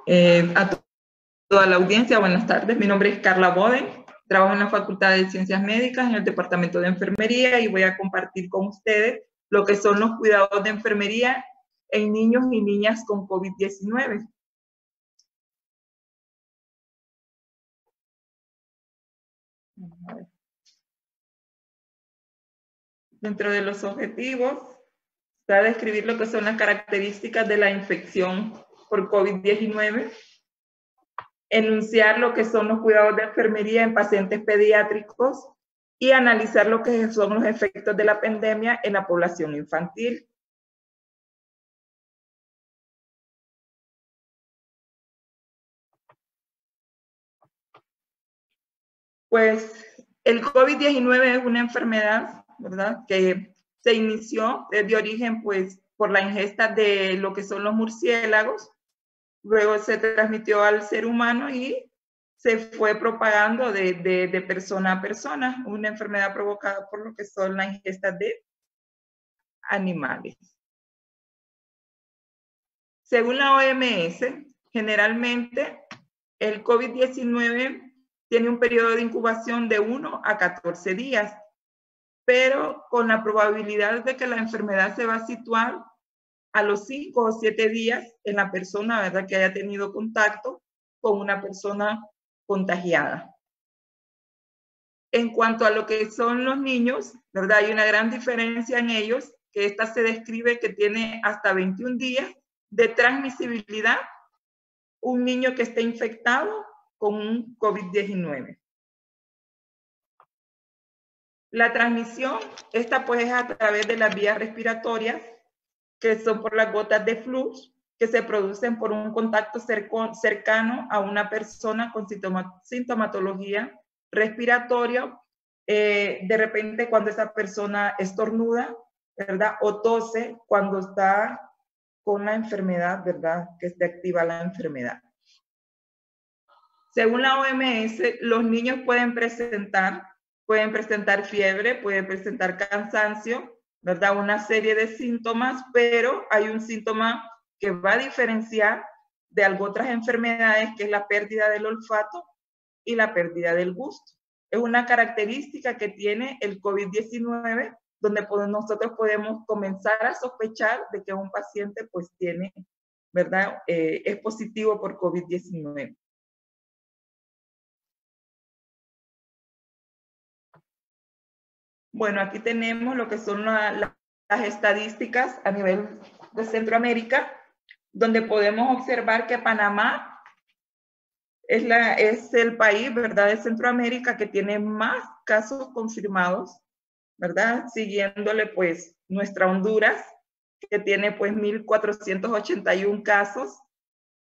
A toda la audiencia, buenas tardes. Mi nombre es Carla Boden, trabajo en la Facultad de Ciencias Médicas en el Departamento de Enfermería y voy a compartir con ustedes lo que son los cuidados de enfermería en niños y niñas con COVID-19. Dentro de los objetivos está describir lo que son las características de la infección por COVID-19, enunciar lo que son los cuidados de enfermería en pacientes pediátricos y analizar lo que son los efectos de la pandemia en la población infantil. Pues el COVID-19 es una enfermedad, ¿verdad?, que se inició de origen, pues, por la ingesta de lo que son los murciélagos, luego se transmitió al ser humano y se fue propagando de persona a persona, una enfermedad provocada por lo que son la ingesta de animales. Según la OMS, generalmente el COVID-19 tiene un periodo de incubación de 1 a 14 días, pero con la probabilidad de que la enfermedad se va a situar a los 5 o 7 días en la persona, ¿verdad?, que haya tenido contacto con una persona contagiada. En cuanto a lo que son los niños, ¿verdad?, hay una gran diferencia en ellos, que esta se describe que tiene hasta 21 días de transmisibilidad un niño que esté infectado con un COVID-19. La transmisión, esta pues es a través de las vías respiratorias, que son por las gotas de flux, que se producen por un contacto cercano a una persona con sintomatología respiratoria, de repente cuando esa persona estornuda, ¿verdad?, o tose cuando está con la enfermedad, ¿verdad?, que esté activa la enfermedad. Según la OMS, los niños pueden presentar fiebre, pueden presentar cansancio, ¿verdad?, una serie de síntomas, pero hay un síntoma que va a diferenciar de otras enfermedades, que es la pérdida del olfato y la pérdida del gusto. Es una característica que tiene el COVID-19, donde nosotros podemos comenzar a sospechar de que un paciente pues tiene, ¿verdad?, es positivo por COVID-19. Bueno, aquí tenemos lo que son las estadísticas a nivel de Centroamérica, donde podemos observar que Panamá es el país, ¿verdad?, de Centroamérica que tiene más casos confirmados, ¿verdad?, siguiéndole pues nuestra Honduras, que tiene pues 1,481 casos,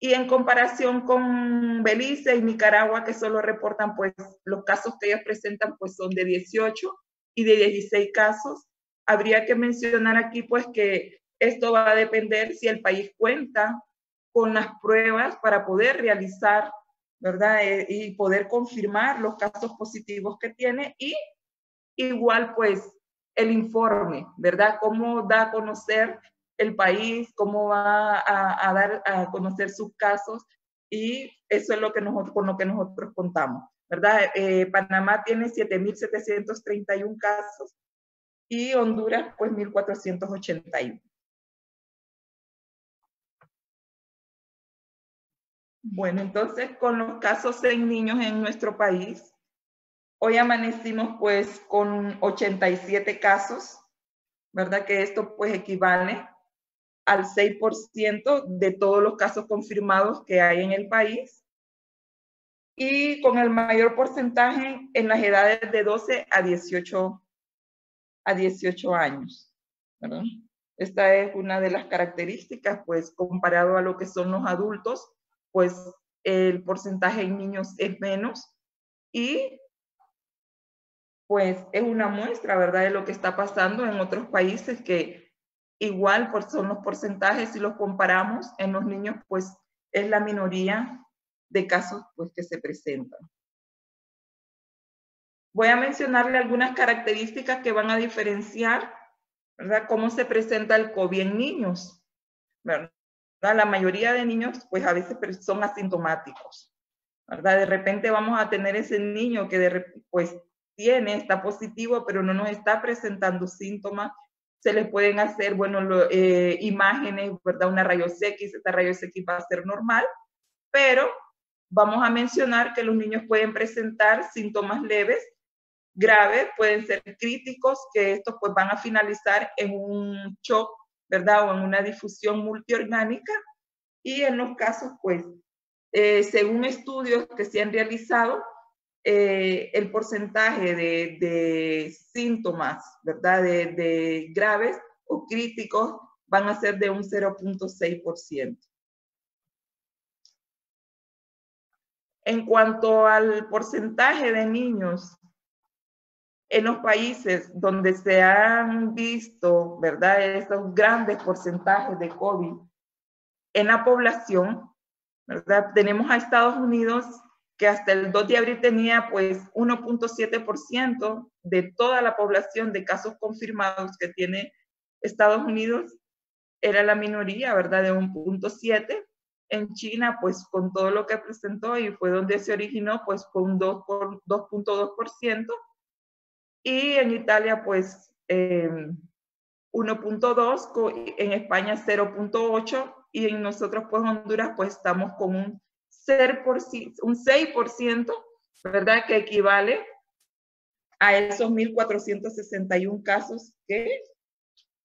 y en comparación con Belice y Nicaragua, que solo reportan pues los casos que ellos presentan pues son de 18 y de 16 casos. Habría que mencionar aquí pues que esto va a depender si el país cuenta con las pruebas para poder realizar, ¿verdad?, y poder confirmar los casos positivos que tiene, y igual pues el informe, ¿verdad?, cómo da a conocer el país, cómo va a dar a conocer sus casos, y eso es lo que con lo que nosotros contamos, ¿verdad? Panamá tiene 7,731 casos y Honduras pues 1,481. Bueno, entonces con los casos en niños en nuestro país, hoy amanecimos pues con 87 casos, ¿verdad?, que esto pues equivale al 6% de todos los casos confirmados que hay en el país, y con el mayor porcentaje en las edades de 12 a 18 años, ¿verdad? Esta es una de las características, pues comparado a lo que son los adultos, pues el porcentaje en niños es menos, y pues es una muestra, ¿verdad?, de lo que está pasando en otros países, que igual son los porcentajes, si los comparamos en los niños, pues es la minoría de casos pues que se presentan. Voy a mencionarle algunas características que van a diferenciar, ¿verdad?, cómo se presenta el COVID en niños, ¿verdad? La mayoría de niños, pues a veces son asintomáticos, ¿verdad? De repente vamos a tener ese niño que pues está positivo, pero no nos está presentando síntomas. Se les pueden hacer, bueno, imágenes, ¿verdad? Una rayos X, esta rayos X va a ser normal, pero vamos a mencionar que los niños pueden presentar síntomas leves, graves, pueden ser críticos, que estos pues van a finalizar en un shock, ¿verdad? O en una difusión multiorgánica. Y en los casos, pues, según estudios que se han realizado, el porcentaje de síntomas, ¿verdad? De graves o críticos van a ser de un 0.6%. En cuanto al porcentaje de niños en los países donde se han visto, ¿verdad?, esos grandes porcentajes de COVID en la población, ¿verdad? Tenemos a Estados Unidos, que hasta el 2 de abril tenía pues 1.7% de toda la población de casos confirmados que tiene Estados Unidos, era la minoría, ¿verdad?, de 1.7%. En China, pues con todo lo que presentó, y fue donde se originó, pues con 2.2%. Y en Italia, pues 1.2%, en España 0.8%, y en nosotros, pues Honduras, pues estamos con un 6%, ¿verdad?, que equivale a esos 1.461 casos que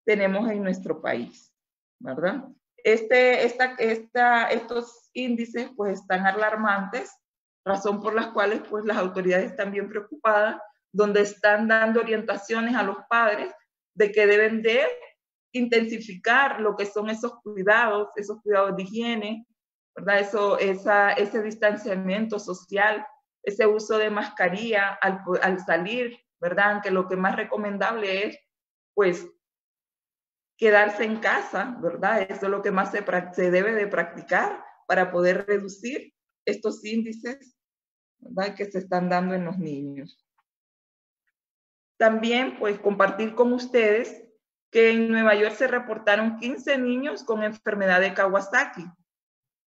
tenemos en nuestro país, ¿verdad? Estos índices pues están alarmantes, razón por las cuales pues las autoridades están bien preocupadas, donde están dando orientaciones a los padres de que deben de intensificar lo que son esos cuidados de higiene, ¿verdad? Ese distanciamiento social, ese uso de mascarilla al salir, ¿verdad? Aunque lo que más recomendable es, pues, quedarse en casa, ¿verdad? Eso es lo que más se debe de practicar para poder reducir estos índices, ¿verdad?, que se están dando en los niños. También, pues, compartir con ustedes que en Nueva York se reportaron 15 niños con enfermedad de Kawasaki,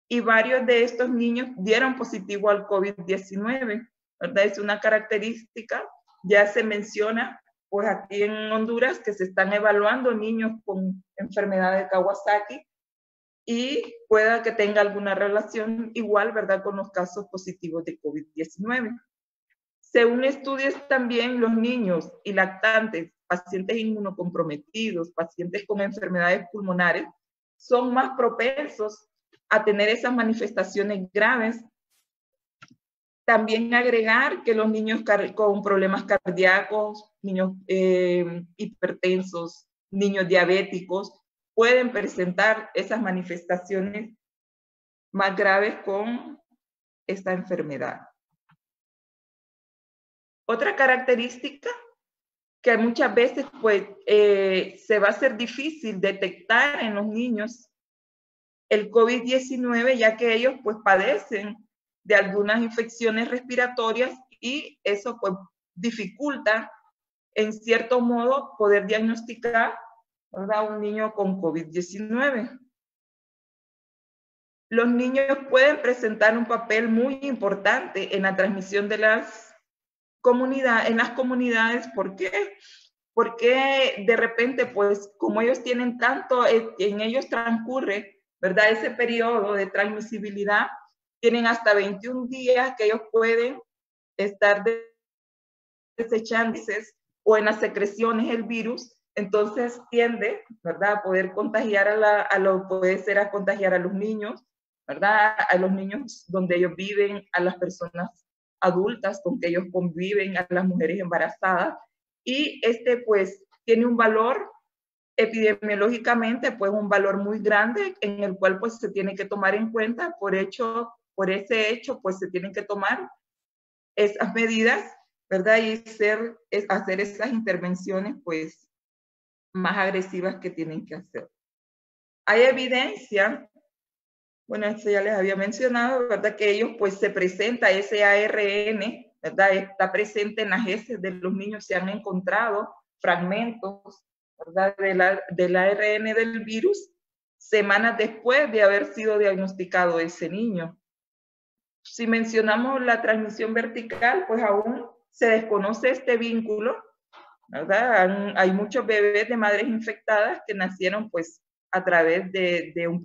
y varios de estos niños dieron positivo al COVID-19, ¿verdad? Es una característica, ya se menciona, pues aquí en Honduras, que se están evaluando niños con enfermedad de Kawasaki, y pueda que tenga alguna relación igual, ¿verdad?, con los casos positivos de COVID-19. Según estudios también, los niños y lactantes, pacientes inmunocomprometidos, pacientes con enfermedades pulmonares, son más propensos a tener esas manifestaciones graves. También agregar que los niños con problemas cardíacos, niños hipertensos, niños diabéticos, pueden presentar esas manifestaciones más graves con esta enfermedad. Otra característica que muchas veces pues, se va a hacer difícil detectar en los niños el COVID-19, ya que ellos pues padecen de algunas infecciones respiratorias, y eso pues dificulta en cierto modo poder diagnosticar, ¿verdad?, un niño con COVID-19. Los niños pueden presentar un papel muy importante en la transmisión de las comunidades. ¿Por qué? Porque de repente, pues, como ellos tienen tanto, en ellos transcurre, ¿verdad?, ese periodo de transmisibilidad, tienen hasta 21 días que ellos pueden estar desechando o en las secreciones el virus, entonces tiende, ¿verdad?, a poder contagiar contagiar a los niños, ¿verdad?, a los niños donde ellos viven, a las personas adultas con que ellos conviven, a las mujeres embarazadas, y pues tiene un valor epidemiológicamente, pues un valor muy grande, en el cual pues se tiene que tomar en cuenta. Por ese hecho, pues se tienen que tomar esas medidas, ¿verdad? Y hacer esas intervenciones pues más agresivas que tienen que hacer. Hay evidencia, bueno, esto ya les había mencionado, ¿verdad?, que ellos pues se presenta ese ARN, ¿verdad?, está presente en las heces de los niños, se han encontrado fragmentos, ¿verdad?, del ARN del virus, semanas después de haber sido diagnosticado ese niño. Si mencionamos la transmisión vertical, pues aún se desconoce este vínculo, ¿verdad? Hay muchos bebés de madres infectadas que nacieron pues a través de un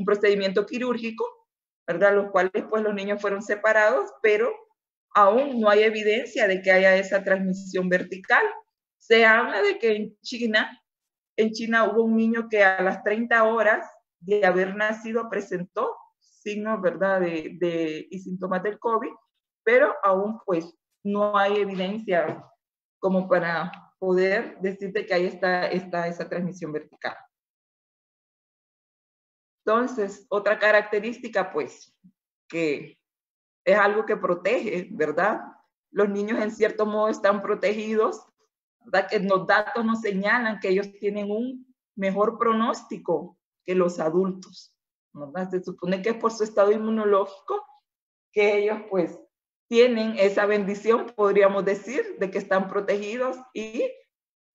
procedimiento quirúrgico, ¿verdad? Los cuales pues los niños fueron separados, pero aún no hay evidencia de que haya esa transmisión vertical. Se habla de que en China hubo un niño que a las 30 horas de haber nacido presentó signos, ¿verdad?, y síntomas del COVID, pero aún pues no hay evidencia como para poder decirte que ahí está esa transmisión vertical. Entonces, otra característica pues que es algo que protege, ¿verdad? Los niños en cierto modo están protegidos, ¿verdad? Que los datos nos señalan que ellos tienen un mejor pronóstico que los adultos, ¿verdad? Se supone que es por su estado inmunológico que ellos pues tienen esa bendición, podríamos decir, de que están protegidos y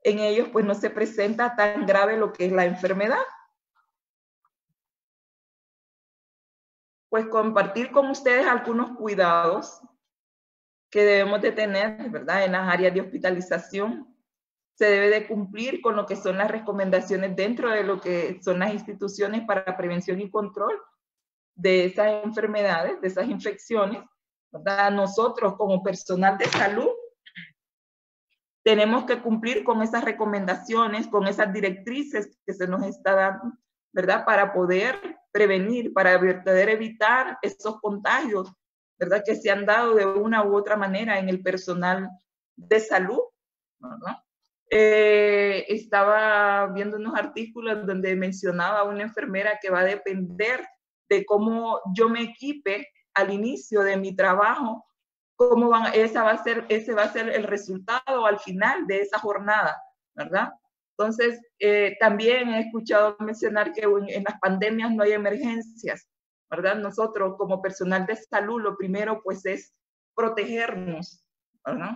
en ellos pues no se presenta tan grave lo que es la enfermedad. Pues compartir con ustedes algunos cuidados que debemos de tener, ¿verdad? En las áreas de hospitalización. Se debe de cumplir con lo que son las recomendaciones dentro de lo que son las instituciones para prevención y control de esas enfermedades, de esas infecciones, ¿verdad? Nosotros como personal de salud tenemos que cumplir con esas recomendaciones, con esas directrices que se nos está dando, ¿verdad? Para poder prevenir, para poder evitar esos contagios, ¿verdad? Que se han dado de una u otra manera en el personal de salud, ¿verdad? Estaba viendo unos artículos donde mencionaba una enfermera que va a depender de cómo yo me equipe al inicio de mi trabajo, ese va a ser el resultado al final de esa jornada, ¿verdad? Entonces, también he escuchado mencionar que en las pandemias no hay emergencias, ¿verdad? Nosotros como personal de salud, lo primero pues es protegernos, ¿verdad?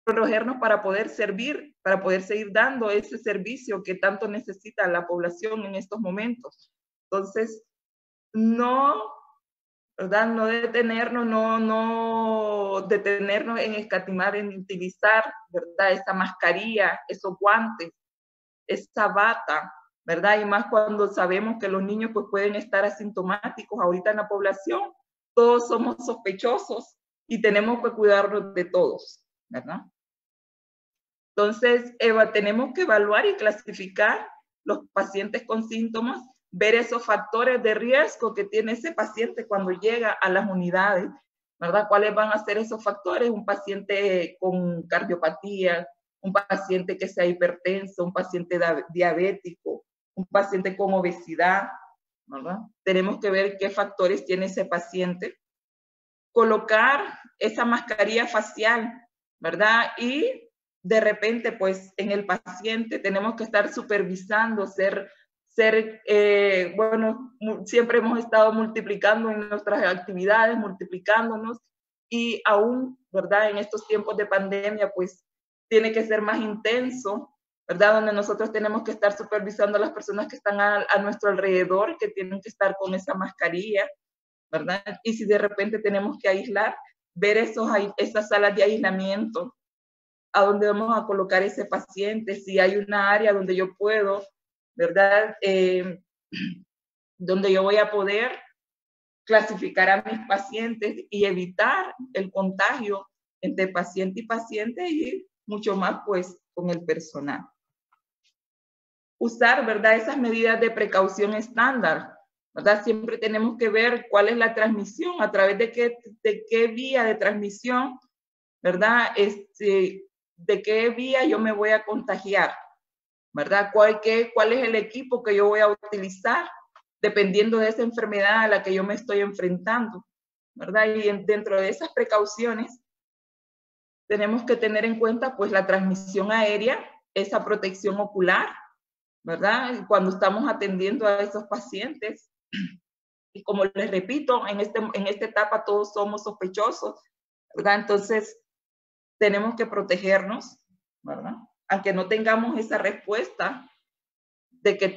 Protegernos para poder servir, para poder seguir dando ese servicio que tanto necesita la población en estos momentos. Entonces, ¿verdad? No detenernos en escatimar, en utilizar, ¿verdad? Esa mascarilla, esos guantes, esa bata, ¿verdad? Y más cuando sabemos que los niños pues pueden estar asintomáticos ahorita en la población, todos somos sospechosos y tenemos que cuidarnos de todos, ¿verdad? Entonces, tenemos que evaluar y clasificar los pacientes con síntomas, ver esos factores de riesgo que tiene ese paciente cuando llega a las unidades, ¿verdad? ¿Cuáles van a ser esos factores? Un paciente con cardiopatía, un paciente que sea hipertenso, un paciente diabético, un paciente con obesidad, ¿verdad? Tenemos que ver qué factores tiene ese paciente. Colocar esa mascarilla facial, ¿verdad? Y de repente, pues, en el paciente tenemos que estar supervisando, bueno, siempre hemos estado multiplicando en nuestras actividades, multiplicándonos, y aún, ¿verdad? En estos tiempos de pandemia, pues, tiene que ser más intenso, ¿verdad? Donde nosotros tenemos que estar supervisando a las personas que están a nuestro alrededor, que tienen que estar con esa mascarilla, ¿verdad? Y si de repente tenemos que aislar, ver esas salas de aislamiento, a dónde vamos a colocar ese paciente, si hay una área donde yo puedo, ¿verdad? Donde yo voy a poder clasificar a mis pacientes y evitar el contagio entre paciente y paciente y mucho más pues con el personal. Usar, ¿verdad? Esas medidas de precaución estándar, ¿verdad? Siempre tenemos que ver cuál es la transmisión, a través de qué vía de transmisión, ¿verdad? De qué vía yo me voy a contagiar, ¿verdad? ¿Cuál es el equipo que yo voy a utilizar dependiendo de esa enfermedad a la que yo me estoy enfrentando, ¿verdad? Y dentro de esas precauciones tenemos que tener en cuenta pues la transmisión aérea, esa protección ocular, ¿verdad? Cuando estamos atendiendo a esos pacientes. Y como les repito, en esta etapa todos somos sospechosos, ¿verdad? Entonces, tenemos que protegernos, ¿verdad? Aunque no tengamos esa respuesta de que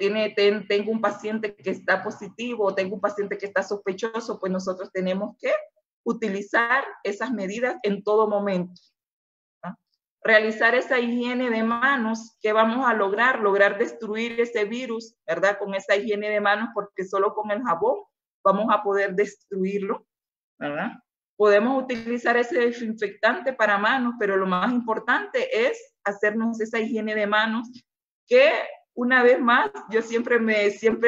tengo un paciente que está positivo o tengo un paciente que está sospechoso, pues nosotros tenemos que utilizar esas medidas en todo momento. Realizar esa higiene de manos que vamos a lograr destruir ese virus, ¿verdad? Con esa higiene de manos, porque solo con el jabón vamos a poder destruirlo, ¿verdad? Podemos utilizar ese desinfectante para manos, pero lo más importante es hacernos esa higiene de manos que, una vez más, yo siempre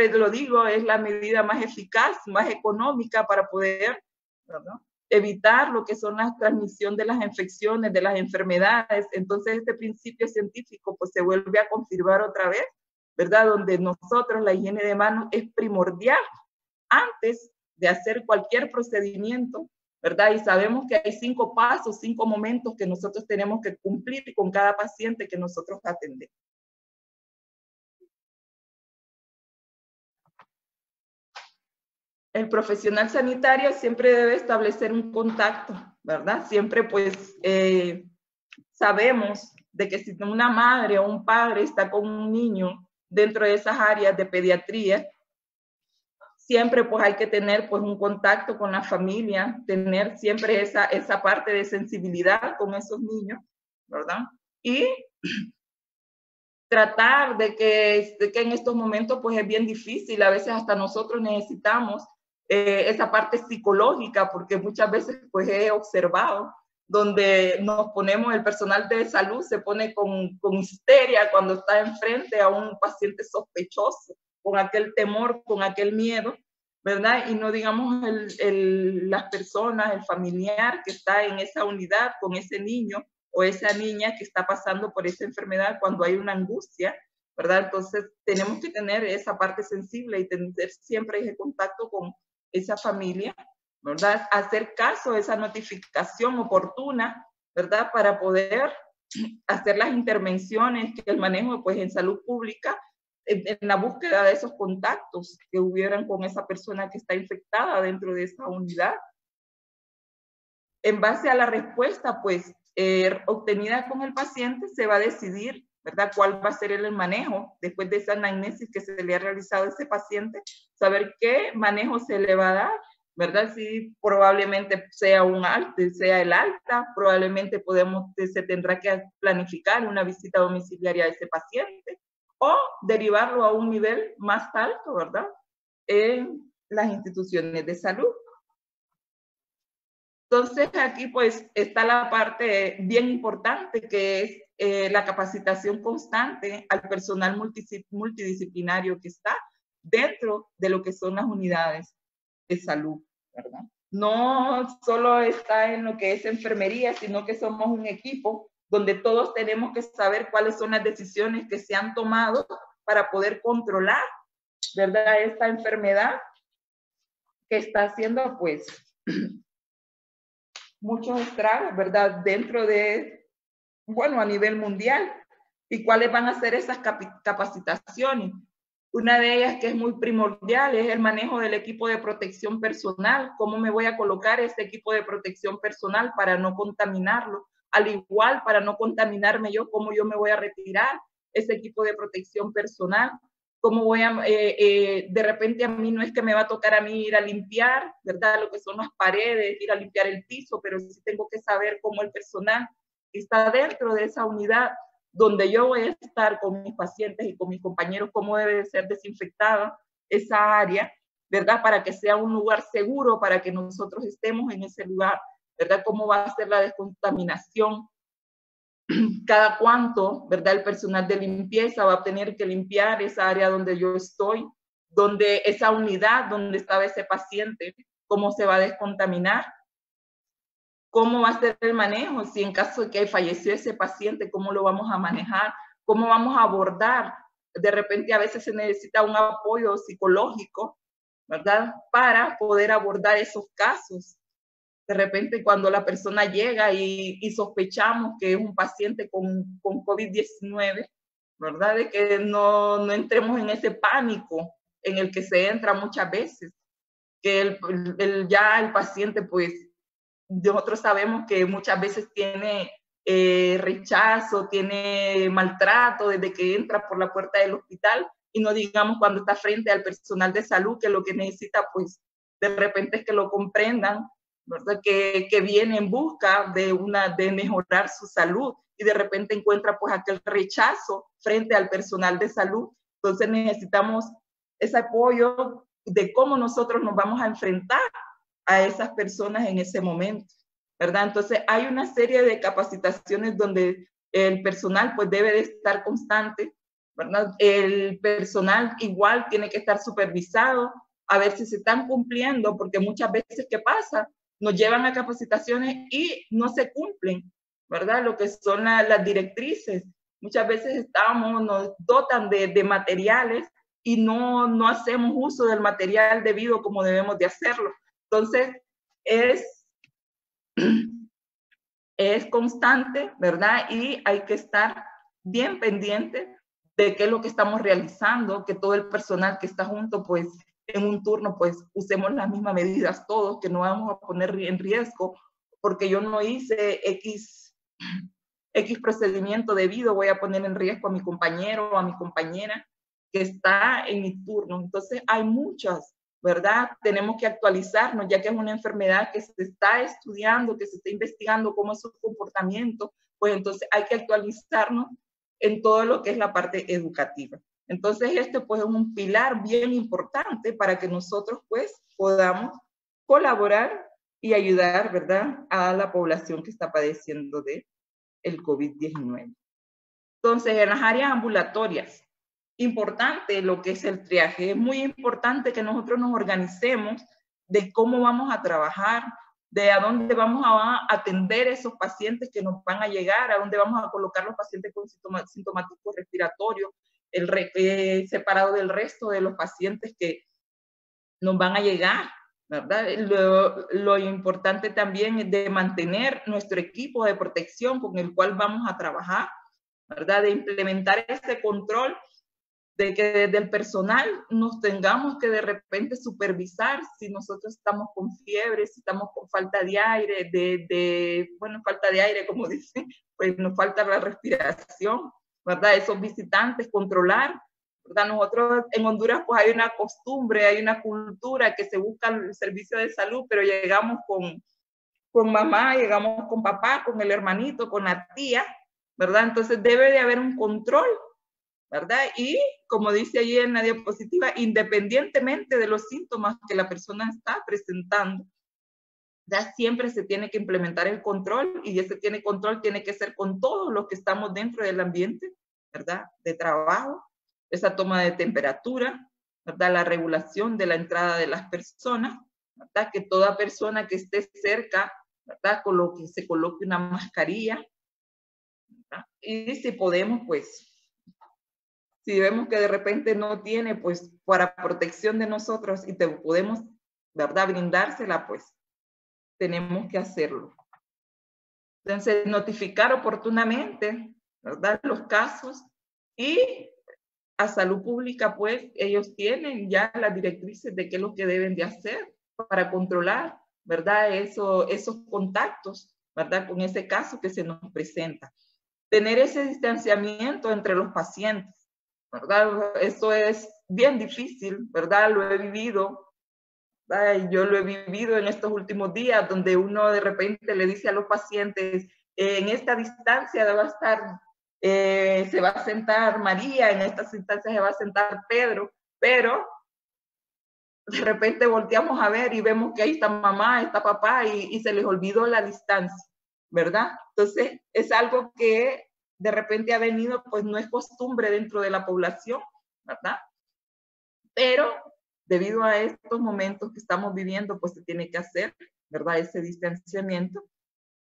lo digo, es la medida más eficaz, más económica para poder, ¿verdad?, evitar lo que son la transmisión de las infecciones, de las enfermedades. Entonces, este principio científico pues se vuelve a confirmar otra vez, ¿verdad? Donde nosotros la higiene de manos es primordial antes de hacer cualquier procedimiento, ¿verdad? Y sabemos que hay 5 pasos, 5 momentos que nosotros tenemos que cumplir con cada paciente que nosotros atendemos. El profesional sanitario siempre debe establecer un contacto, ¿verdad? Siempre pues sabemos de que si una madre o un padre está con un niño dentro de esas áreas de pediatría, siempre pues hay que tener pues un contacto con la familia, tener siempre esa parte de sensibilidad con esos niños, ¿verdad? Y tratar de que en estos momentos pues es bien difícil, a veces hasta nosotros necesitamos esa parte psicológica, porque muchas veces pues he observado donde nos ponemos, el personal de salud se pone con histeria cuando está enfrente a un paciente sospechoso, con aquel temor, con aquel miedo, ¿verdad? Y no digamos las personas, el familiar que está en esa unidad con ese niño o esa niña que está pasando por esa enfermedad cuando hay una angustia, ¿verdad? Entonces tenemos que tener esa parte sensible y tener siempre ese contacto con esa familia, ¿verdad? Hacer caso a esa notificación oportuna, ¿verdad? Para poder hacer las intervenciones que el manejo, pues, en salud pública, en la búsqueda de esos contactos que hubieran con esa persona que está infectada dentro de esa unidad. En base a la respuesta, pues, obtenida con el paciente, se va a decidir, ¿verdad?, cuál va a ser el manejo después de esa anamnesis que se le ha realizado a ese paciente, saber qué manejo se le va a dar, ¿verdad? Si probablemente sea el alta, probablemente se tendrá que planificar una visita domiciliaria a ese paciente o derivarlo a un nivel más alto, ¿verdad?, en las instituciones de salud. Entonces, aquí pues está la parte bien importante que es la capacitación constante al personal multidisciplinario que está dentro de lo que son las unidades de salud, ¿verdad? No solo está en lo que es enfermería, sino que somos un equipo donde todos tenemos que saber cuáles son las decisiones que se han tomado para poder controlar, ¿verdad?, esta enfermedad que está haciendo pues muchos estragos, ¿verdad?, dentro de, bueno, a nivel mundial. ¿Y cuáles van a ser esas capacitaciones? Una de ellas que es muy primordial es el manejo del equipo de protección personal. ¿Cómo me voy a colocar ese equipo de protección personal para no contaminarlo? Al igual, para no contaminarme yo, ¿cómo yo me voy a retirar ese equipo de protección personal? ¿Cómo voy a, de repente a mí no es que me va a tocar a mí ir a limpiar, ¿verdad?, lo que son las paredes, ir a limpiar el piso, pero sí tengo que saber cómo el personal que está dentro de esa unidad donde yo voy a estar con mis pacientes y con mis compañeros, cómo debe de ser desinfectada esa área, ¿verdad?, para que sea un lugar seguro, para que nosotros estemos en ese lugar, ¿verdad?, cómo va a ser la descontaminación, cada cuánto, ¿verdad?, el personal de limpieza va a tener que limpiar esa área donde yo estoy, donde esa unidad donde estaba ese paciente, cómo se va a descontaminar, cómo va a ser el manejo, si en caso de que falleció ese paciente, cómo lo vamos a manejar, cómo vamos a abordar. De repente a veces se necesita un apoyo psicológico, ¿verdad?, para poder abordar esos casos. De repente cuando la persona llega y sospechamos que es un paciente con COVID-19, ¿verdad?, de que no entremos en ese pánico en el que se entra muchas veces, que ya el paciente, pues, nosotros sabemos que muchas veces tiene rechazo, tiene maltrato desde que entra por la puerta del hospital, y no digamos cuando está frente al personal de salud, que lo que necesita, pues, de repente es que lo comprendan, ¿verdad? Que viene en busca de mejorar su salud y de repente encuentra, pues, aquel rechazo frente al personal de salud. Entonces necesitamos ese apoyo de cómo nosotros nos vamos a enfrentar a esas personas en ese momento, ¿verdad? Entonces hay una serie de capacitaciones donde el personal pues debe de estar constante, ¿verdad? El personal igual tiene que estar supervisado a ver si se están cumpliendo, porque muchas veces, ¿qué pasa? Nos llevan a capacitaciones y no se cumplen, ¿verdad? Lo que son las directrices. Muchas veces nos dotan de materiales y no hacemos uso del material debido como debemos de hacerlo. Entonces, es constante, ¿verdad? Y hay que estar bien pendiente de qué es lo que estamos realizando, que todo el personal que está junto, pues, en un turno, pues, usemos las mismas medidas todos, que no vamos a poner en riesgo, porque yo no hice X procedimiento debido, voy a poner en riesgo a mi compañero o a mi compañera que está en mi turno. Entonces, hay muchas, ¿verdad? Tenemos que actualizarnos, ya que es una enfermedad que se está estudiando, que se está investigando cómo es su comportamiento, pues entonces hay que actualizarnos en todo lo que es la parte educativa. Entonces, pues es un pilar bien importante para que nosotros, pues, podamos colaborar y ayudar, ¿verdad?, a la población que está padeciendo de el COVID-19. Entonces, en las áreas ambulatorias, importante lo que es el triaje. Es muy importante que nosotros nos organicemos de cómo vamos a trabajar, de a dónde vamos a atender esos pacientes que nos van a llegar, a dónde vamos a colocar los pacientes con sintomáticos respiratorios, separado del resto de los pacientes que nos van a llegar, ¿verdad? Lo importante también es de mantener nuestro equipo de protección con el cual vamos a trabajar, ¿verdad? De implementar ese control, de que desde el personal nos tengamos que de repente supervisar si nosotros estamos con fiebre, si estamos con falta de aire, bueno, falta de aire, como dicen, pues nos falta la respiración, ¿verdad? Esos visitantes, controlar, ¿verdad? Nosotros en Honduras pues hay una costumbre, hay una cultura que se busca el servicio de salud, pero llegamos con mamá, llegamos con papá, con el hermanito, con la tía, ¿verdad? Entonces debe de haber un control, ¿verdad? Y como dice allí en la diapositiva, independientemente de los síntomas que la persona está presentando, ya siempre se tiene que implementar el control y ese control tiene que ser con todos los que estamos dentro del ambiente, ¿verdad? De trabajo, esa toma de temperatura, ¿verdad? La regulación de la entrada de las personas, ¿verdad? Que toda persona que esté cerca, ¿verdad? Se coloque una mascarilla, ¿verdad? Y si podemos, pues, si vemos que de repente no tiene, pues, para protección de nosotros y podemos, ¿verdad?, brindársela, pues, tenemos que hacerlo. Entonces, notificar oportunamente, ¿verdad?, los casos y a salud pública, pues, ellos tienen ya las directrices de qué es lo que deben de hacer para controlar, ¿verdad?, esos contactos, ¿verdad?, con ese caso que se nos presenta. Tener ese distanciamiento entre los pacientes, ¿verdad? Eso es bien difícil, ¿verdad? Lo he vivido, ¿verdad? Yo lo he vivido en estos últimos días, donde uno de repente le dice a los pacientes, en esta distancia va a estar, se va a sentar María, en estas instancias se va a sentar Pedro, pero de repente volteamos a ver y vemos que ahí está mamá, está papá, y se les olvidó la distancia, ¿verdad? Entonces, es algo que de repente ha venido, pues no es costumbre dentro de la población, ¿verdad? Pero debido a estos momentos que estamos viviendo, pues se tiene que hacer, ¿verdad? Ese distanciamiento.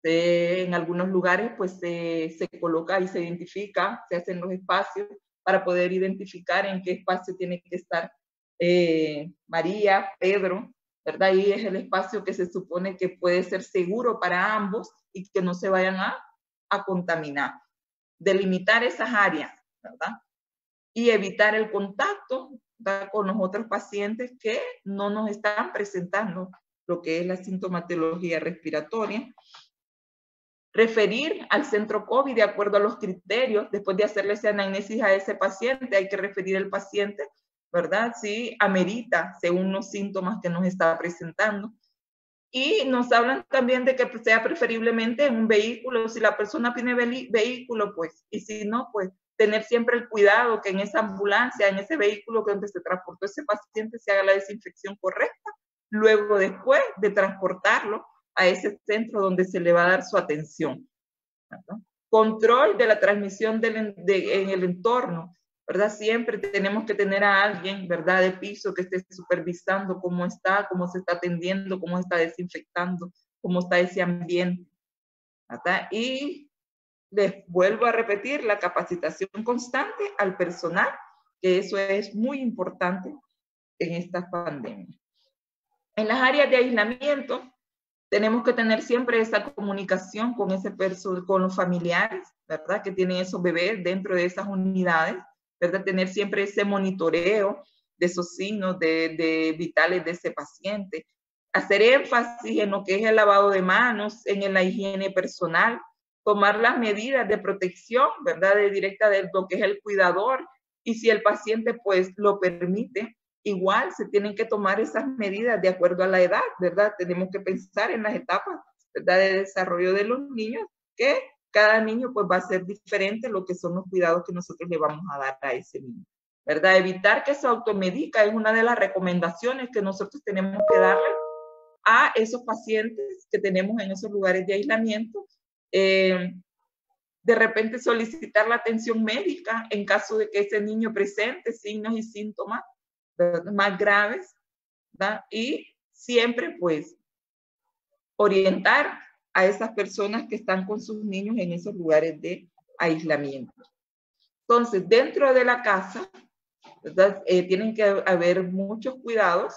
En algunos lugares, pues se coloca y se identifica, se hacen los espacios para poder identificar en qué espacio tiene que estar María, Pedro, ¿verdad? Y es el espacio que se supone que puede ser seguro para ambos y que no se vayan a contaminar. Delimitar esas áreas, ¿verdad? Y evitar el contacto, ¿verdad?, con los otros pacientes que no nos están presentando lo que es la sintomatología respiratoria. referir al centro COVID de acuerdo a los criterios. Después de hacerle esa anamnesis a ese paciente, hay que referir al paciente, ¿verdad? Si amerita, según los síntomas que nos está presentando. Y nos hablan también de que sea preferiblemente en un vehículo. Si la persona tiene vehículo, pues, y si no, pues, tener siempre el cuidado que en esa ambulancia, en ese vehículo donde se transportó ese paciente, se haga la desinfección correcta, luego después de transportarlo a ese centro donde se le va a dar su atención, ¿verdad? Control de la transmisión en el entorno, ¿verdad? Siempre tenemos que tener a alguien, ¿verdad?, de piso que esté supervisando cómo se está atendiendo, cómo está desinfectando, cómo está ese ambiente, ¿verdad? Y les vuelvo a repetir, la capacitación constante al personal, que eso es muy importante en esta pandemia. En las áreas de aislamiento, tenemos que tener siempre esa comunicación con con los familiares, ¿verdad?, que tienen esos bebés dentro de esas unidades, ¿verdad? Tener siempre ese monitoreo de esos signos vitales de ese paciente. Hacer énfasis en lo que es el lavado de manos, en la higiene personal, tomar las medidas de protección, ¿verdad?, directa de lo que es el cuidador, y si el paciente pues lo permite, igual se tienen que tomar esas medidas de acuerdo a la edad, ¿verdad? Tenemos que pensar en las etapas, ¿verdad?, de desarrollo de los niños, que cada niño pues va a ser diferente lo que son los cuidados que nosotros le vamos a dar a ese niño, ¿verdad? Evitar que se automedica es una de las recomendaciones que nosotros tenemos que darle a esos pacientes que tenemos en esos lugares de aislamiento. De repente solicitar la atención médica en caso de que ese niño presente signos y síntomas, ¿verdad?, más graves, ¿verdad? Y siempre pues orientar a esas personas que están con sus niños en esos lugares de aislamiento. Entonces, dentro de la casa, ¿verdad?, tienen que haber muchos cuidados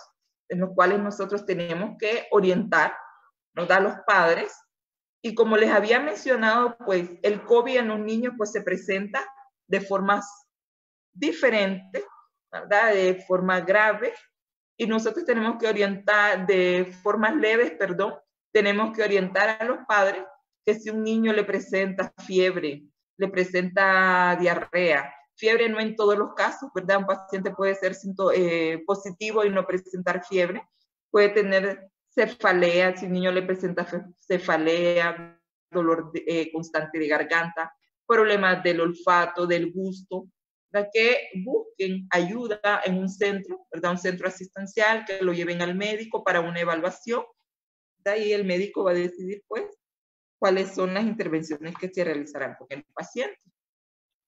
en los cuales nosotros tenemos que orientar, ¿verdad?, a los padres. Y como les había mencionado, pues el COVID en los niños pues se presenta de formas diferentes, ¿verdad?, de forma grave, y nosotros tenemos que orientar de formas leves, perdón, tenemos que orientar a los padres que si un niño le presenta fiebre, le presenta diarrea, fiebre no en todos los casos, ¿verdad? Un paciente puede ser positivo y no presentar fiebre, puede tener cefalea, si un niño le presenta cefalea, dolor constante de garganta, problemas del olfato, del gusto, ¿verdad?, que busquen ayuda en un centro, ¿verdad?, un centro asistencial, que lo lleven al médico para una evaluación, ¿verdad?, y el médico va a decidir, pues, cuáles son las intervenciones que se realizarán con el paciente.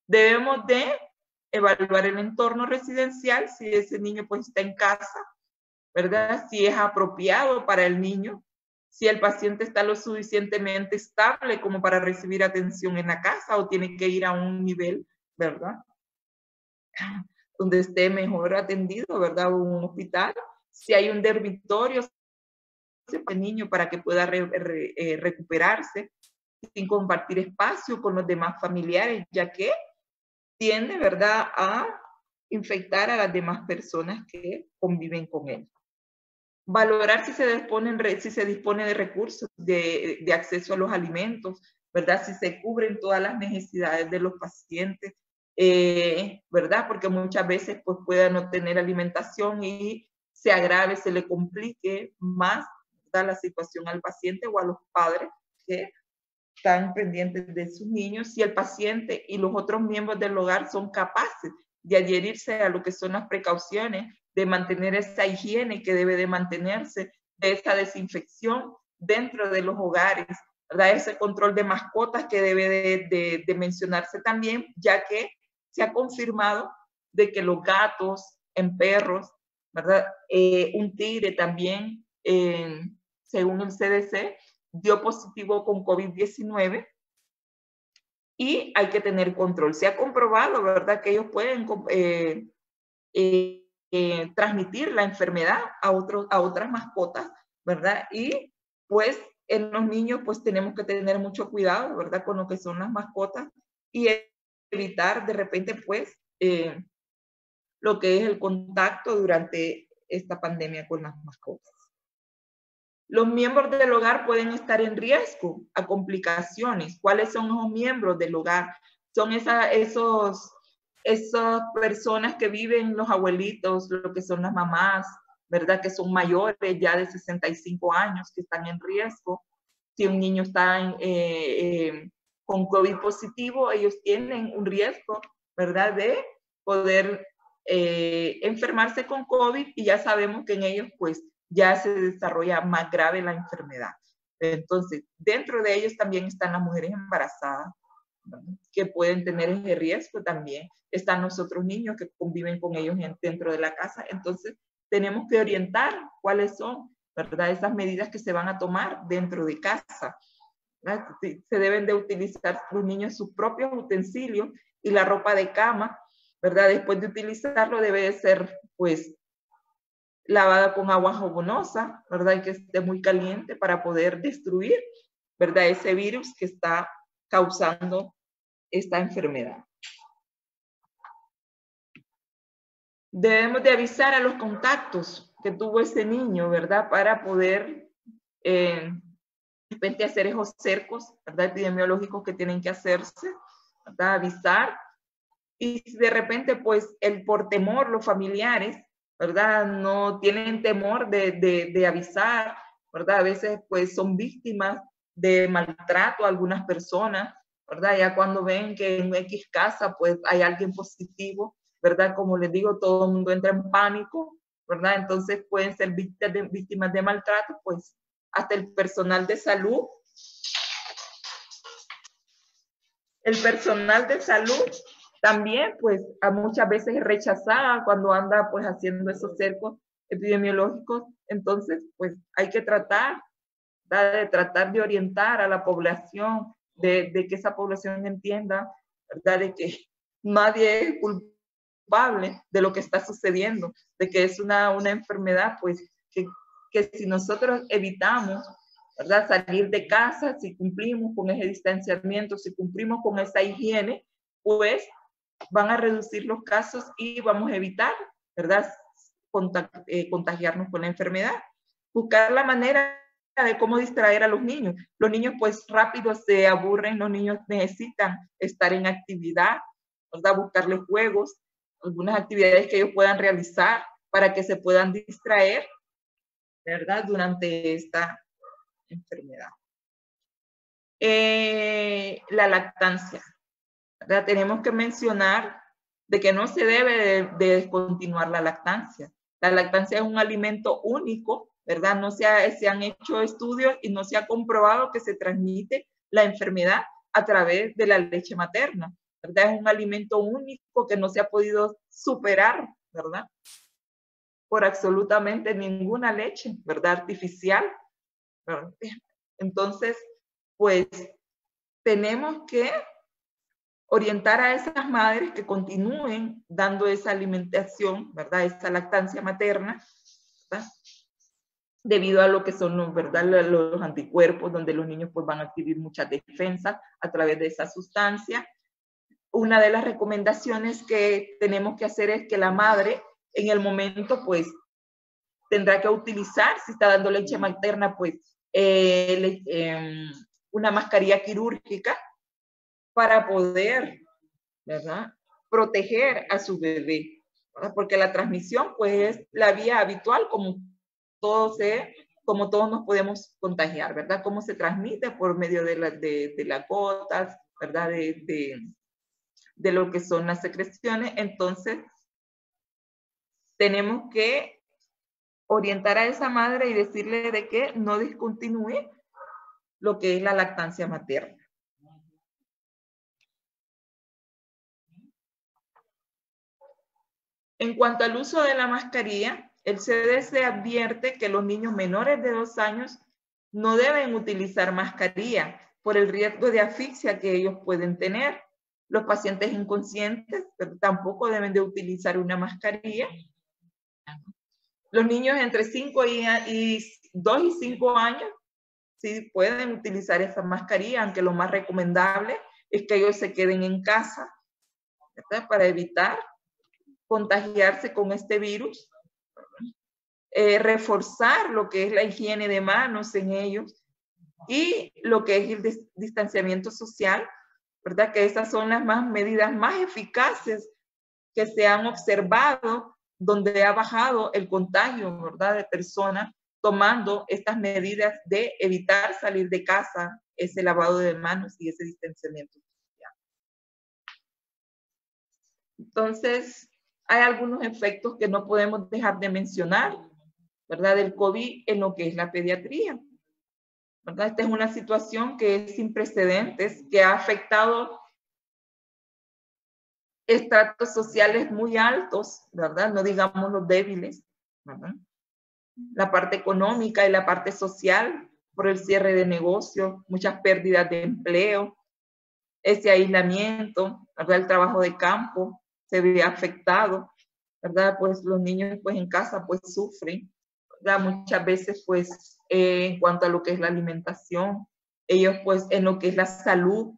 Debemos de evaluar el entorno residencial, si ese niño pues está en casa, ¿verdad?, si es apropiado para el niño, si el paciente está lo suficientemente estable como para recibir atención en la casa o tiene que ir a un nivel, ¿verdad?, donde esté mejor atendido, ¿verdad?, o un hospital. Si hay un dormitorio para el niño para que pueda recuperarse sin compartir espacio con los demás familiares, ya que tiende, ¿verdad?, a infectar a las demás personas que conviven con él. Valorar si se dispone de recursos de acceso a los alimentos, ¿verdad?, si se cubren todas las necesidades de los pacientes, ¿verdad?, porque muchas veces pues pueda no tener alimentación y se agrave, se le complique más, ¿verdad?, la situación al paciente o a los padres que están pendientes de sus niños, si el paciente y los otros miembros del hogar son capaces de adherirse a lo que son las precauciones, de mantener esa higiene que debe de mantenerse, de esa desinfección dentro de los hogares, ¿verdad?, ese control de mascotas que debe de mencionarse también, ya que se ha confirmado de que los gatos en perros, ¿verdad?, un tigre también, según el CDC, dio positivo con COVID-19 y hay que tener control. Se ha comprobado, ¿verdad?, que ellos pueden transmitir la enfermedad a otras mascotas, ¿verdad? Y pues en los niños pues tenemos que tener mucho cuidado, ¿verdad?, con lo que son las mascotas y evitar de repente pues lo que es el contacto durante esta pandemia con las mascotas. Los miembros del hogar pueden estar en riesgo a complicaciones. ¿Cuáles son los miembros del hogar? Son esas personas que viven, los abuelitos, lo que son las mamás, ¿verdad? Que son mayores ya de 65 años, que están en riesgo. Si un niño está con COVID positivo, ellos tienen un riesgo, ¿verdad? De poder enfermarse con COVID, y ya sabemos que en ellos pues ya se desarrolla más grave la enfermedad. Entonces, dentro de ellos también están las mujeres embarazadas, ¿verdad? Que pueden tener ese riesgo también. Están los otros niños que conviven con ellos dentro de la casa. Entonces, tenemos que orientar cuáles son, ¿verdad?, esas medidas que se van a tomar dentro de casa, ¿verdad? Se deben de utilizar los niños sus propios utensilios y la ropa de cama, ¿verdad? Después de utilizarlo debe de ser, pues, lavada con agua jabonosa, ¿verdad? Y que esté muy caliente para poder destruir, ¿verdad?, ese virus que está causando esta enfermedad. Debemos de avisar a los contactos que tuvo ese niño, ¿verdad?, para poder de repente hacer esos cercos, ¿verdad?, epidemiológicos que tienen que hacerse, ¿verdad?, avisar. Y si de repente, pues, por temor, los familiares, ¿verdad?, no tienen temor de avisar, ¿verdad? A veces, pues, son víctimas de maltrato a algunas personas, ¿verdad? Ya cuando ven que en X casa, pues, hay alguien positivo, ¿verdad? Como les digo, todo el mundo entra en pánico, ¿verdad? Entonces pueden ser víctimas de maltrato, pues, hasta el personal de salud. El personal de salud también, pues, muchas veces es rechazada cuando anda, pues, haciendo esos cercos epidemiológicos. Entonces, pues, hay que tratar de orientar a la población, de que esa población entienda, ¿verdad?, de que nadie es culpable de lo que está sucediendo, de que es una enfermedad, pues, que si nosotros evitamos, ¿verdad?, salir de casa, si cumplimos con ese distanciamiento, si cumplimos con esa higiene, pues van a reducir los casos y vamos a evitar, ¿verdad?, contagiarnos con la enfermedad. Buscar la manera de cómo distraer a los niños. Los niños, pues, rápido se aburren, los niños necesitan estar en actividad, ¿verdad?, buscarles juegos, algunas actividades que ellos puedan realizar para que se puedan distraer, ¿verdad?, durante esta enfermedad. La lactancia, ¿verdad? Tenemos que mencionar de que no se debe de descontinuar la lactancia. La lactancia es un alimento único, ¿verdad? Se han hecho estudios y no se ha comprobado que se transmite la enfermedad a través de la leche materna, ¿verdad? Es un alimento único que no se ha podido superar, ¿verdad?, por absolutamente ninguna leche, ¿verdad?, artificial, ¿verdad? Entonces, pues, tenemos que orientar a esas madres que continúen dando esa alimentación, ¿verdad?, esa lactancia materna, ¿verdad?, debido a lo que son, ¿verdad?, los anticuerpos, donde los niños pues van a adquirir muchas defensas a través de esa sustancia. Una de las recomendaciones que tenemos que hacer es que la madre en el momento pues tendrá que utilizar, si está dando leche materna, pues una mascarilla quirúrgica para poder, ¿verdad?, proteger a su bebé, ¿verdad?, porque la transmisión pues es la vía habitual como todos nos podemos contagiar, ¿verdad? Cómo se transmite por medio de las gotas, ¿verdad?, de lo que son las secreciones. Entonces, tenemos que orientar a esa madre y decirle de que no discontinúe lo que es la lactancia materna. En cuanto al uso de la mascarilla, el CDC advierte que los niños menores de 2 años no deben utilizar mascarilla por el riesgo de asfixia que ellos pueden tener. Los pacientes inconscientes tampoco deben de utilizar una mascarilla. Los niños entre 2 y 5 años sí pueden utilizar esa mascarilla, aunque lo más recomendable es que ellos se queden en casa, ¿verdad?, para evitar contagiarse con este virus. reforzar lo que es la higiene de manos en ellos y lo que es el distanciamiento social, ¿verdad? Que estas son las medidas más eficaces que se han observado donde ha bajado el contagio, ¿verdad? De personas tomando estas medidas de evitar salir de casa, ese lavado de manos y ese distanciamiento social. Entonces, hay algunos efectos que no podemos dejar de mencionar, ¿verdad? Del COVID en lo que es la pediatría, ¿verdad? Esta es una situación que es sin precedentes, que ha afectado estratos sociales muy altos, ¿verdad? No digamos los débiles, ¿verdad? La parte económica y la parte social, por el cierre de negocios, muchas pérdidas de empleo, ese aislamiento, ¿verdad? El trabajo de campo se ve afectado, ¿verdad? Pues los niños pues en casa pues sufren, ¿verdad? Muchas veces pues en cuanto a lo que es la alimentación, ellos pues en lo que es la salud,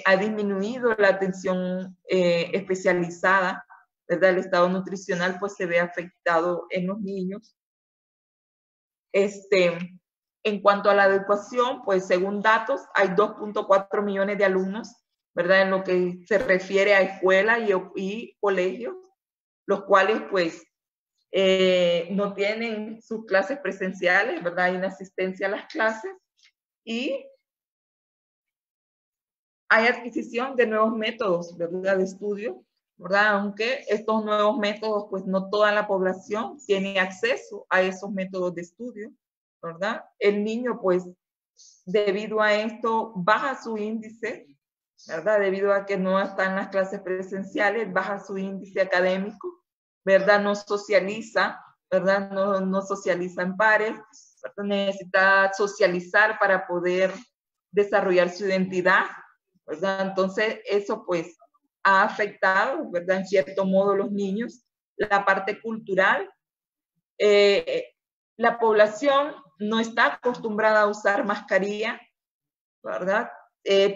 ha disminuido la atención especializada, ¿verdad? El estado nutricional pues se ve afectado en los niños. En cuanto a la educación, pues según datos, hay 2.4 millones de alumnos, ¿verdad? En lo que se refiere a escuelas y colegios, los cuales pues no tienen sus clases presenciales, ¿verdad? Hay una asistencia a las clases y hay adquisición de nuevos métodos, ¿verdad? De estudio, ¿verdad? Aunque estos nuevos métodos, pues no toda la población tiene acceso a esos métodos de estudio, ¿verdad? El niño, pues, debido a esto, baja su índice, ¿verdad? Debido a que no está en las clases presenciales, baja su índice académico, ¿verdad? No socializa, ¿verdad? No socializa en pares, ¿verdad? Necesita socializar para poder desarrollar su identidad, ¿verdad? Entonces, eso pues ha afectado, ¿verdad? En cierto modo los niños, la parte cultural. La población no está acostumbrada a usar mascarilla, ¿verdad?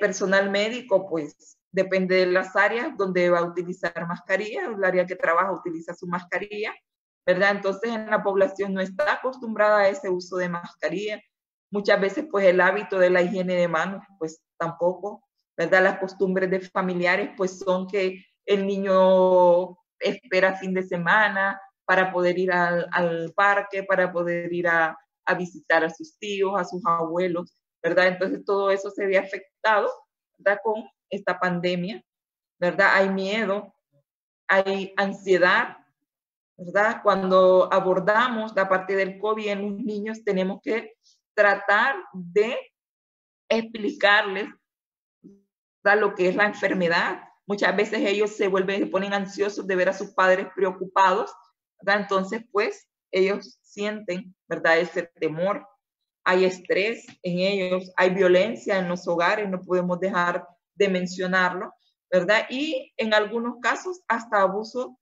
Personal médico, pues depende de las áreas donde va a utilizar mascarilla, el área que trabaja utiliza su mascarilla, ¿verdad? Entonces en la población no está acostumbrada a ese uso de mascarilla. Muchas veces pues el hábito de la higiene de manos, pues tampoco, ¿verdad? Las costumbres de familiares pues son que el niño espera fin de semana para poder ir al parque, para poder ir a visitar a sus tíos, a sus abuelos, ¿verdad? Entonces todo eso se ve afectado, ¿verdad? Con esta pandemia, ¿verdad? Hay miedo, hay ansiedad, ¿verdad? Cuando abordamos la parte del COVID en los niños, tenemos que tratar de explicarles, ¿verdad? Lo que es la enfermedad. Muchas veces ellos se ponen ansiosos de ver a sus padres preocupados, ¿verdad? Entonces, pues, ellos sienten, ¿verdad? Ese temor. Hay estrés en ellos, hay violencia en los hogares, no podemos dejar de mencionarlo, ¿verdad? Y en algunos casos hasta abuso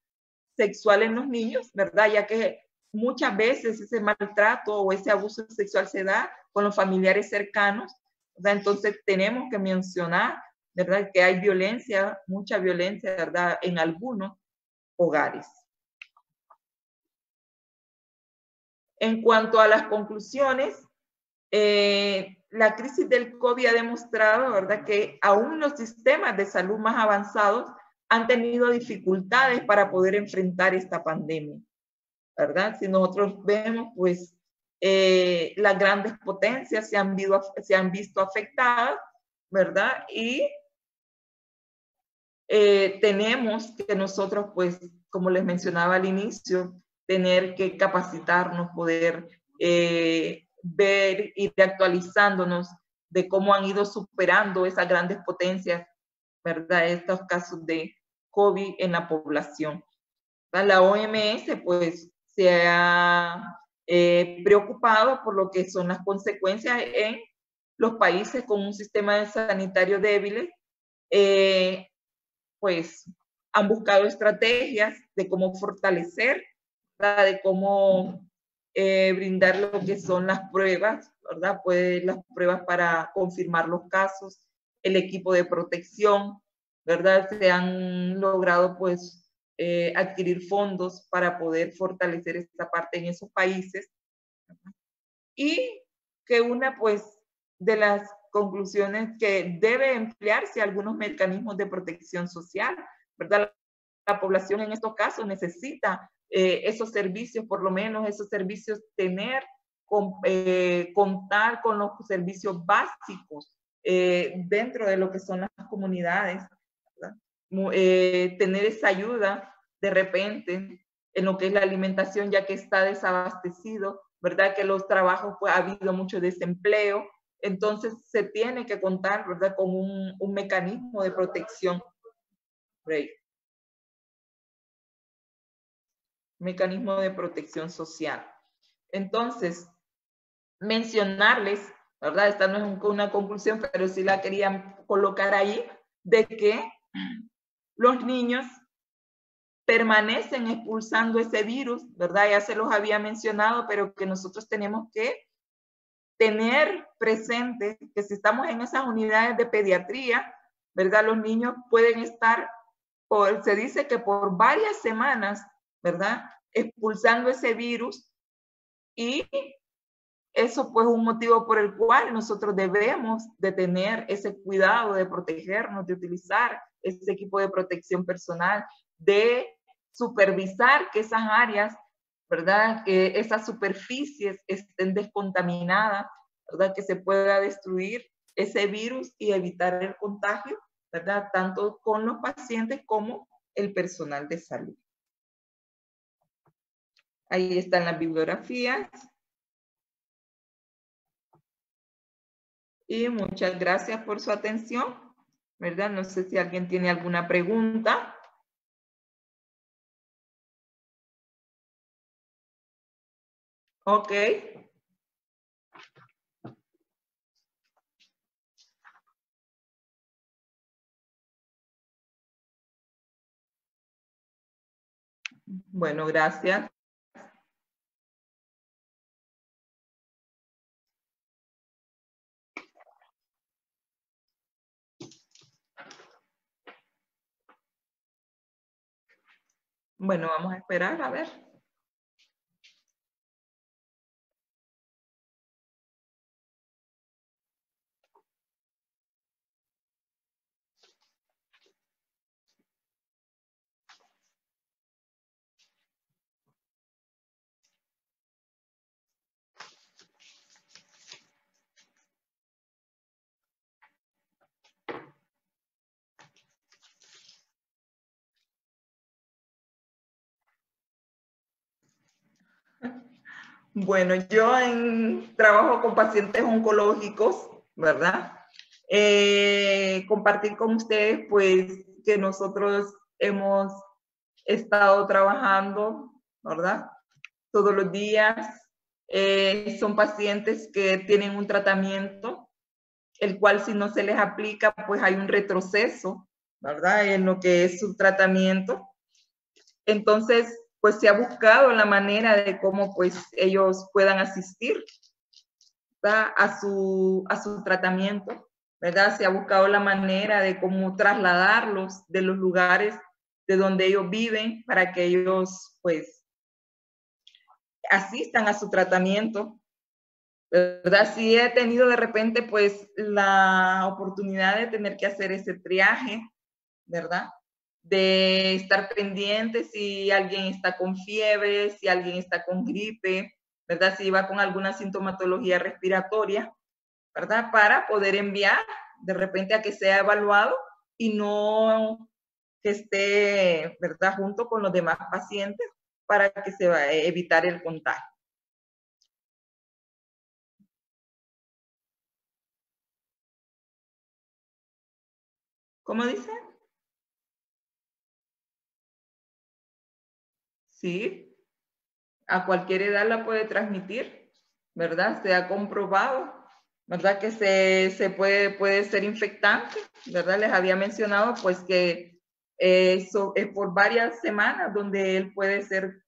sexual en los niños, ¿verdad? Ya que muchas veces ese maltrato o ese abuso sexual se da con los familiares cercanos, ¿verdad? Entonces tenemos que mencionar, ¿verdad? Que hay violencia, mucha violencia, ¿verdad? En algunos hogares. En cuanto a las conclusiones, la crisis del COVID ha demostrado, ¿verdad?, que aún los sistemas de salud más avanzados han tenido dificultades para poder enfrentar esta pandemia, ¿verdad? Si nosotros vemos, pues, las grandes potencias se han visto afectadas, ¿verdad? Y tenemos que nosotros, pues, como les mencionaba al inicio, tener que capacitarnos, poder ver, ir actualizándonos de cómo han ido superando esas grandes potencias, ¿verdad? Estos casos de COVID en la población. La OMS, pues, se ha preocupado por lo que son las consecuencias en los países con un sistema sanitario débil, pues han buscado estrategias de cómo fortalecer, ¿verdad? De cómo brindar lo que son las pruebas, ¿verdad? Pues las pruebas para confirmar los casos, el equipo de protección, ¿verdad? Se han logrado pues adquirir fondos para poder fortalecer esta parte en esos países. Y que una, pues, de las conclusiones que debe emplearse algunos mecanismos de protección social, ¿verdad? La población en estos casos necesita esos servicios, por lo menos esos servicios, contar con los servicios básicos dentro de lo que son las comunidades, ¿verdad? Tener esa ayuda de repente en lo que es la alimentación, ya que está desabastecido, ¿verdad? Que los trabajos, pues ha habido mucho desempleo, entonces se tiene que contar, ¿verdad? Con un mecanismo de protección. Mecanismo de protección social. Entonces, mencionarles, ¿verdad? Esta no es una conclusión, pero sí la quería colocar ahí, de que los niños permanecen expulsando ese virus, ¿verdad? Ya se los había mencionado, pero que nosotros tenemos que tener presente que si estamos en esas unidades de pediatría, ¿verdad? Los niños pueden estar, se dice que por varias semanas, ¿verdad? Expulsando ese virus, y eso pues un motivo por el cual nosotros debemos de tener ese cuidado de protegernos, de utilizar ese equipo de protección personal, de supervisar que esas áreas, ¿verdad? Que esas superficies estén descontaminadas, ¿verdad? Que se pueda destruir ese virus y evitar el contagio, ¿verdad? Tanto con los pacientes como el personal de salud. Ahí están las bibliografías. Y muchas gracias por su atención, ¿verdad? No sé si alguien tiene alguna pregunta. Ok. Bueno, gracias. Bueno, vamos a esperar, a ver. Bueno, yo trabajo con pacientes oncológicos, ¿verdad? Compartir con ustedes, pues, que nosotros hemos estado trabajando, ¿verdad? Todos los días. Son pacientes que tienen un tratamiento, el cual si no se les aplica, pues hay un retroceso, ¿verdad? En lo que es su tratamiento. Entonces, pues se ha buscado la manera de cómo pues ellos puedan asistir, ¿verdad? a su tratamiento, ¿verdad? Se ha buscado la manera de cómo trasladarlos de los lugares de donde ellos viven para que ellos pues asistan a su tratamiento, ¿verdad? Sí he tenido de repente pues la oportunidad de tener que hacer ese triaje, ¿verdad? De estar pendiente si alguien está con fiebre, si alguien está con gripe, ¿verdad? Si va con alguna sintomatología respiratoria, ¿verdad? Para poder enviar de repente a que sea evaluado y no que esté, ¿verdad? Junto con los demás pacientes para que se va a evitar el contagio. ¿Cómo dice? Sí, a cualquier edad la puede transmitir, ¿verdad? Se ha comprobado, ¿verdad? Que puede ser infectante, ¿verdad? Les había mencionado pues que eso es por varias semanas donde él puede ser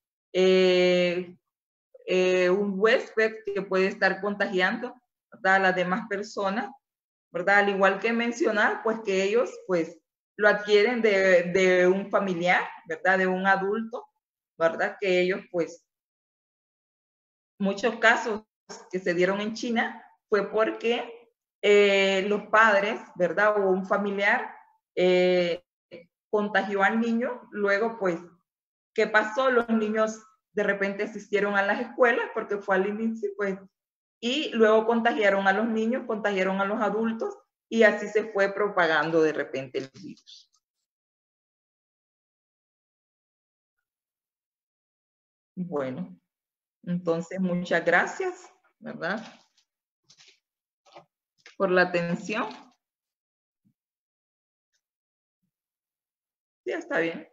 un huésped que puede estar contagiando, ¿verdad? A las demás personas, ¿verdad? Al igual que mencionar pues que ellos pues lo adquieren de un familiar, ¿verdad? De un adulto, ¿verdad? Que ellos, pues, muchos casos que se dieron en China fue porque los padres, ¿verdad? O un familiar contagió al niño, luego, pues, ¿qué pasó? Los niños de repente asistieron a las escuelas porque fue al inicio, pues, y luego contagiaron a los niños, contagiaron a los adultos, y así se fue propagando de repente el virus. Bueno, entonces muchas gracias, ¿verdad? Por la atención. Sí, está bien.